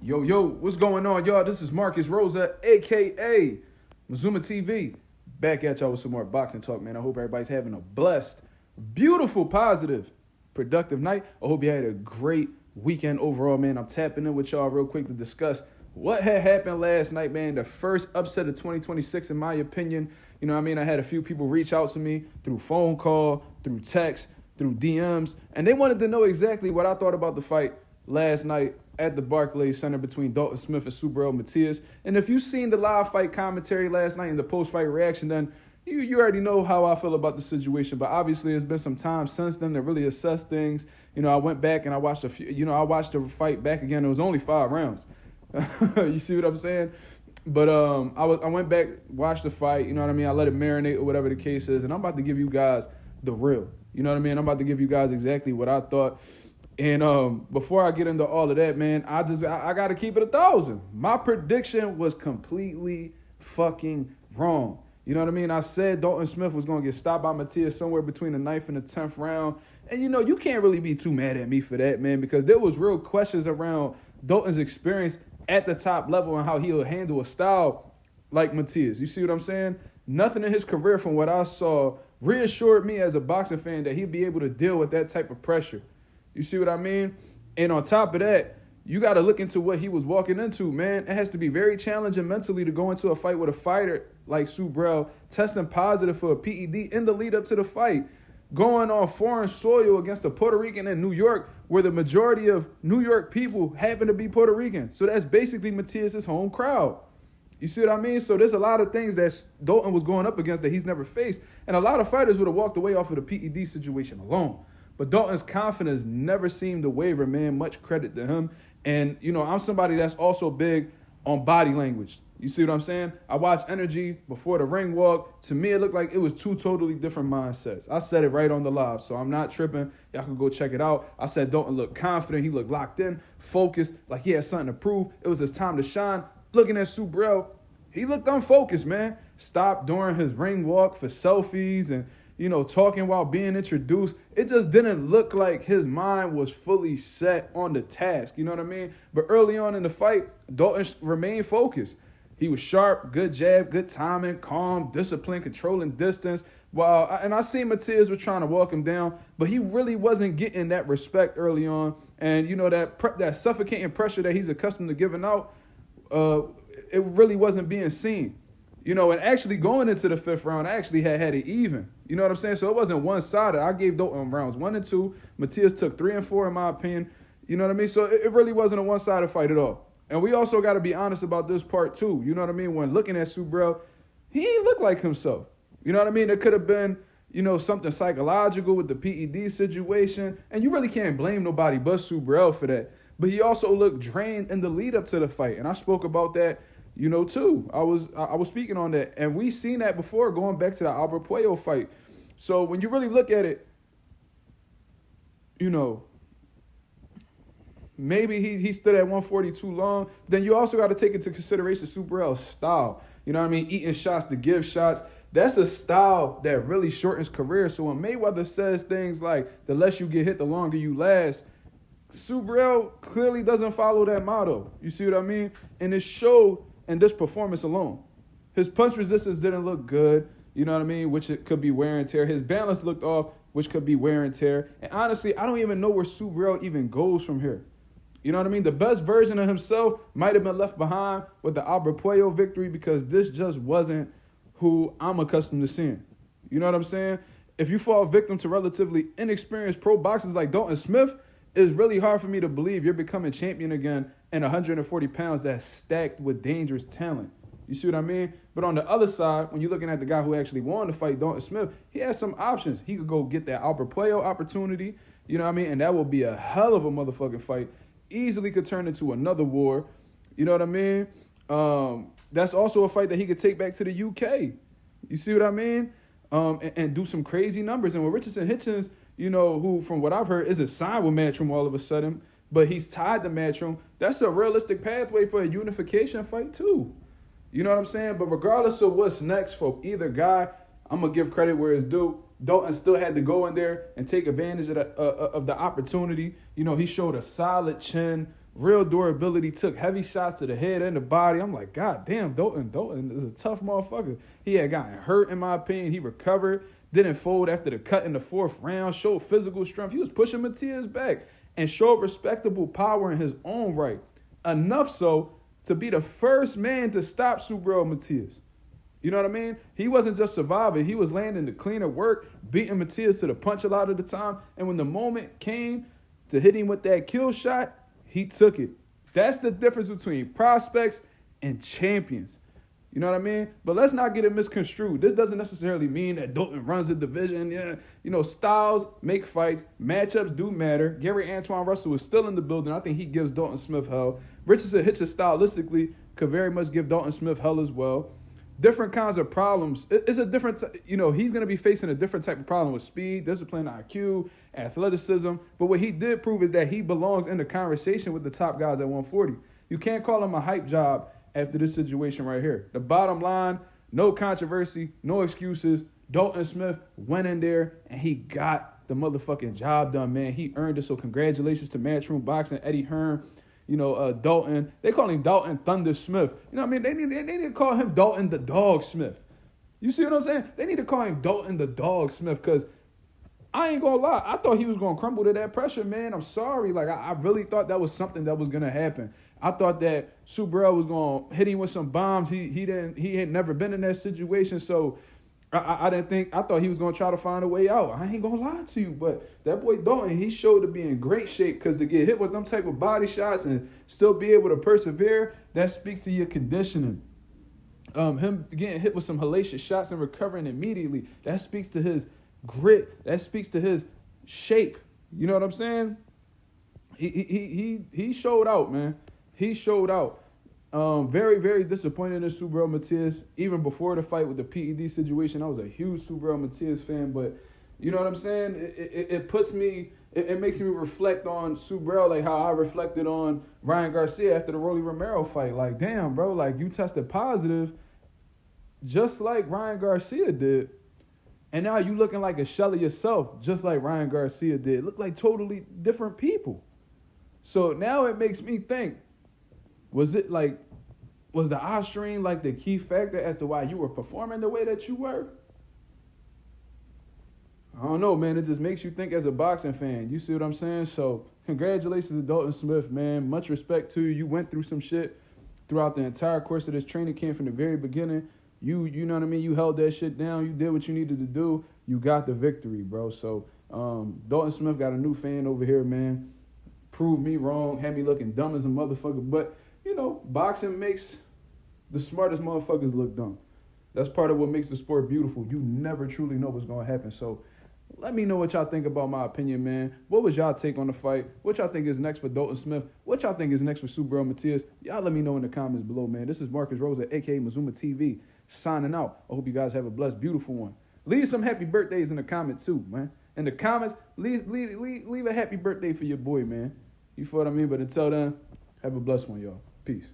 Yo, what's going on, y'all? This is Marcus Rosa, a.k.a. Mazuma TV. Back at y'all with some more boxing talk, man. I hope everybody's having a blessed, beautiful, positive, productive night. I hope you had a great weekend overall, man. I'm tapping in with y'all real quick to discuss what had happened last night, man. The first upset of 2026, in my opinion. You know what I mean? I had a few people reach out to me through phone call, through text, through DMs, and they wanted to know exactly what I thought about the fight last night at the Barclays Center between Dalton Smith and Subriel Matias. And if you've seen the live fight commentary last night and the post-fight reaction, then you already know how I feel about the situation. But obviously, it's been some time since then to really assess things. You know, I went back and I watched I watched the fight back again. It was only 5 rounds. You see what I'm saying? But I went back, watched the fight. You know what I mean? I let it marinate or whatever the case is. And I'm about to give you guys the real. You know what I mean? I'm about to give you guys exactly what I thought. And before I get into all of that, man, I got to keep it 1,000. My prediction was completely fucking wrong. You know what I mean? I said Dalton Smith was going to get stopped by Matias somewhere between the 9th and the 10th round. And, you know, you can't really be too mad at me for that, man, because there was real questions around Dalton's experience at the top level and how he'll handle a style like Matias. You see what I'm saying? Nothing in his career from what I saw reassured me as a boxing fan that he'd be able to deal with that type of pressure. You see what I mean? And on top of that, you got to look into what he was walking into, man. It has to be very challenging mentally to go into a fight with a fighter like Subriel, testing positive for a PED in the lead up to the fight, going on foreign soil against a Puerto Rican in New York, where the majority of New York people happen to be Puerto Rican. So that's basically Matias' home crowd. You see what I mean? So there's a lot of things that Dalton was going up against that he's never faced. And a lot of fighters would have walked away off of the PED situation alone. But Dalton's confidence never seemed to waver, man. Much credit to him. And, you know, I'm somebody that's also big on body language. You see what I'm saying? I watched Energy before the ring walk. To me, it looked like it was 2 totally different mindsets. I said it right on the live, so I'm not tripping. Y'all can go check it out. I said Dalton looked confident. He looked locked in, focused, like he had something to prove. It was his time to shine. Looking at Subriel, he looked unfocused, man. Stopped during his ring walk for selfies and, you know, talking while being introduced. It just didn't look like his mind was fully set on the task. You know what I mean? But early on in the fight, Dalton remained focused. He was sharp, good jab, good timing, calm, discipline, controlling distance. And I seen Matias was trying to walk him down, but he really wasn't getting that respect early on. And, you know, that suffocating pressure that he's accustomed to giving out, it really wasn't being seen. You know, and actually going into the 5th round, I actually had it even. You know what I'm saying? So it wasn't one-sided. I gave Dalton rounds 1 and 2. Matias took 3 and 4, in my opinion. You know what I mean? So it really wasn't a one-sided fight at all. And we also got to be honest about this part, too. You know what I mean? When looking at Subriel, he ain't look like himself. You know what I mean? It could have been, you know, something psychological with the PED situation. And you really can't blame nobody but Subriel for that. But he also looked drained in the lead-up to the fight. And I spoke about that, you know, too. I was speaking on that. And we seen that before going back to the Puello fight. So when you really look at it, you know, maybe he stood at 140 too long. Then you also got to take into consideration Subriel's style. You know what I mean? Eating shots to give shots. That's a style that really shortens careers. So when Mayweather says things like, the less you get hit, the longer you last, Subriel clearly doesn't follow that motto. You see what I mean? And it showed in this performance alone. His punch resistance didn't look good, you know what I mean, which it could be wear and tear. His balance looked off, which could be wear and tear. And honestly, I don't even know where Subriel even goes from here. You know what I mean? The best version of himself might have been left behind with the Puello victory because this just wasn't who I'm accustomed to seeing. You know what I'm saying? If you fall victim to relatively inexperienced pro boxers like Dalton Smith, it's really hard for me to believe you're becoming champion again in 140 pounds that's stacked with dangerous talent. You see what I mean? But on the other side, when you're looking at the guy who actually won the fight, Dalton Smith, he has some options. He could go get that Puello opportunity, you know what I mean? And that will be a hell of a motherfucking fight. Easily could turn into another war. You know what I mean? That's also a fight that he could take back to the UK. You see what I mean? And do some crazy numbers. And with Richardson Hitchins, you know, who from what I've heard isn't signed with Matchroom all of a sudden, but he's tied to Matchroom, that's a realistic pathway for a unification fight too. You know what I'm saying? But regardless of what's next for either guy, I'm going to give credit where it's due. Dalton still had to go in there and take advantage of the opportunity. You know, he showed a solid chin, real durability, took heavy shots to the head and the body. I'm like, God damn, Dalton is a tough motherfucker. He had gotten hurt, in my opinion. He recovered, didn't fold after the cut in the 4th round, showed physical strength. He was pushing Matias back and showed respectable power in his own right. Enough so to be the first man to stop Subriel Matias. You know what I mean? He wasn't just surviving. He was landing the cleaner work, beating Matias to the punch a lot of the time. And when the moment came to hit him with that kill shot, he took it. That's the difference between prospects and champions. You know what I mean? But let's not get it misconstrued. This doesn't necessarily mean that Dalton runs a division. Yeah, you know, styles make fights. Matchups do matter. Gary Antoine Russell is still in the building. I think he gives Dalton Smith hell. Richardson Hitchins stylistically could very much give Dalton Smith hell as well. Different kinds of problems. It's a different, he's going to be facing a different type of problem with speed, discipline, IQ, athleticism. But what he did prove is that he belongs in the conversation with the top guys at 140. You can't call him a hype job after this situation right here. The bottom line, no controversy, no excuses. Dalton Smith went in there and he got the motherfucking job done, man. He earned it. So congratulations to Matchroom Boxing, Eddie Hearn. Dalton. They call him Dalton Thunder Smith. You know what I mean? They need to call him Dalton the Dog Smith. You see what I'm saying? They need to call him Dalton the Dog Smith because I ain't going to lie. I thought he was going to crumble to that pressure, man. I'm sorry. Like, I really thought that was something that was going to happen. I thought that Subriel was going to hit him with some bombs. He had never been in that situation, so I thought he was going to try to find a way out. I ain't going to lie to you, but that boy Dalton, he showed to be in great shape because to get hit with them type of body shots and still be able to persevere, that speaks to your conditioning. Him getting hit with some hellacious shots and recovering immediately, that speaks to his grit. That speaks to his shape. You know what I'm saying? He showed out, man. He showed out. Very, very disappointed in Subriel Matias. Even before the fight with the PED situation, I was a huge Subriel Matias fan. But you know what I'm saying? It puts me, it makes me reflect on Subriel, like how I reflected on Ryan Garcia after the Rolly Romero fight. Like, damn, bro, like you tested positive just like Ryan Garcia did. And now you looking like a shell of yourself, just like Ryan Garcia did. Look like totally different people. So now it makes me think, was the eye strain like the key factor as to why you were performing the way that you were? I don't know, man. It just makes you think as a boxing fan. You see what I'm saying? So congratulations to Dalton Smith, man. Much respect to you. You went through some shit throughout the entire course of this training camp from the very beginning. You know what I mean? You held that shit down. You did what you needed to do. You got the victory, bro. So Dalton Smith got a new fan over here, man. Proved me wrong. Had me looking dumb as a motherfucker. But, boxing makes the smartest motherfuckers look dumb. That's part of what makes the sport beautiful. You never truly know what's going to happen. So let me know what y'all think about my opinion, man. What was y'all take on the fight? What y'all think is next for Dalton Smith? What y'all think is next for Subriel Matias? Y'all let me know in the comments below, man. This is Marcus Rosa, a.k.a. Mazuma TV, signing out. I hope you guys have a blessed, beautiful one. Leave some happy birthdays in the comments, too, man. In the comments, leave a happy birthday for your boy, man. You feel what I mean? But until then, have a blessed one, y'all. Peace.